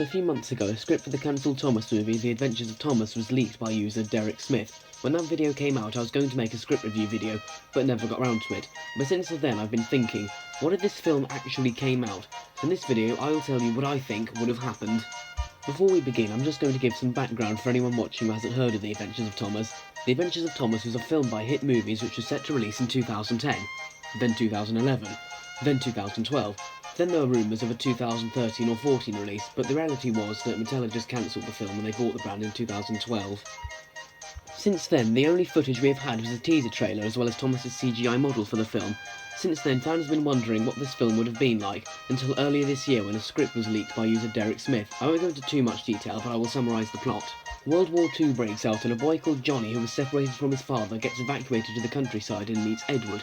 So a few months ago, a script for the cancelled Thomas movie, The Adventures of Thomas, was leaked by user Derek Smith. When that video came out, I was going to make a script review video, but never got around to it. But since then, I've been thinking, what if this film actually came out? So in this video, I will tell you what I think would have happened. Before we begin, I'm just going to give some background for anyone watching who hasn't heard of The Adventures of Thomas. The Adventures of Thomas was a film by Hit Movies which was set to release in 2010, then 2011, then 2012. Then there were rumours of a 2013 or 14 release, but the reality was that Mattel had just cancelled the film when they bought the brand in 2012. Since then, the only footage we have had was a teaser trailer as well as Thomas's CGI model for the film. Since then, fans have been wondering what this film would have been like, until earlier this year when a script was leaked by user Derek Smith. I won't go into too much detail, but I will summarise the plot. World War II breaks out and a boy called Johnny, who was separated from his father, gets evacuated to the countryside and meets Edward.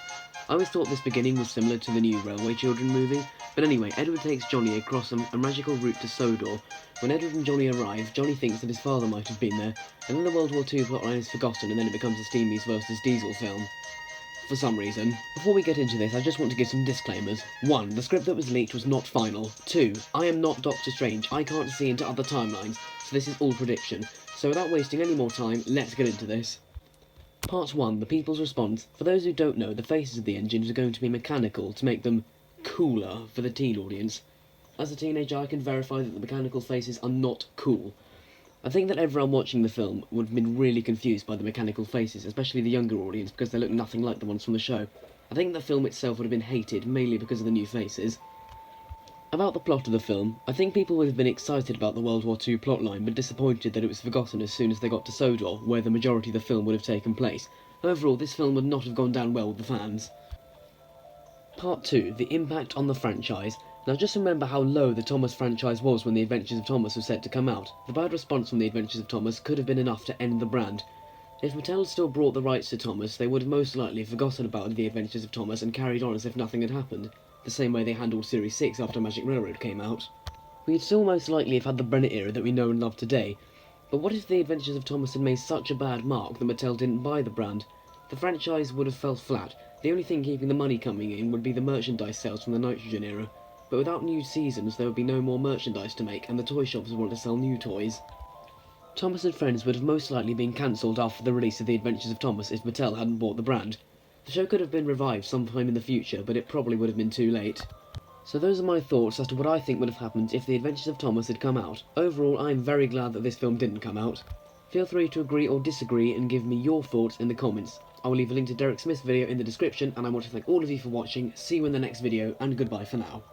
I always thought this beginning was similar to the new Railway Children movie, but anyway, Edward takes Johnny across a magical route to Sodor. When Edward and Johnny arrive, Johnny thinks that his father might have been there, and then the World War II plotline is forgotten and then it becomes a Steamies vs Diesel film. For some reason. Before we get into this, I just want to give some disclaimers. 1. The script that was leaked was not final. 2. I am not Doctor Strange, I can't see into other timelines, so this is all prediction. So without wasting any more time, let's get into this. Part 1, the people's response. For those who don't know, the faces of the engines are going to be mechanical to make them cooler for the teen audience. As a teenager, I can verify that the mechanical faces are not cool. I think that everyone watching the film would have been really confused by the mechanical faces, especially the younger audience, because they look nothing like the ones from the show. I think the film itself would have been hated, mainly because of the new faces. About the plot of the film, I think people would have been excited about the World War II plotline, but disappointed that it was forgotten as soon as they got to Sodor, where the majority of the film would have taken place. Overall, this film would not have gone down well with the fans. Part 2, the impact on the franchise. Now just remember how low the Thomas franchise was when The Adventures of Thomas was set to come out. The bad response from The Adventures of Thomas could have been enough to end the brand. If Mattel had still brought the rights to Thomas, they would have most likely forgotten about The Adventures of Thomas and carried on as if nothing had happened, the same way they handled Series 6 after Magic Railroad came out. We'd still most likely have had the Bennett era that we know and love today, but what if The Adventures of Thomas had made such a bad mark that Mattel didn't buy the brand? The franchise would have fell flat. The only thing keeping the money coming in would be the merchandise sales from the Nitrogen era. But without new seasons, there would be no more merchandise to make, and the toy shops would want to sell new toys. Thomas and Friends would have most likely been cancelled after the release of The Adventures of Thomas if Mattel hadn't bought the brand. The show could have been revived sometime in the future, but it probably would have been too late. So those are my thoughts as to what I think would have happened if The Adventures of Thomas had come out. Overall, I am very glad that this film didn't come out. Feel free to agree or disagree and give me your thoughts in the comments. I will leave a link to Derek Smith's video in the description, and I want to thank all of you for watching. See you in the next video, and goodbye for now.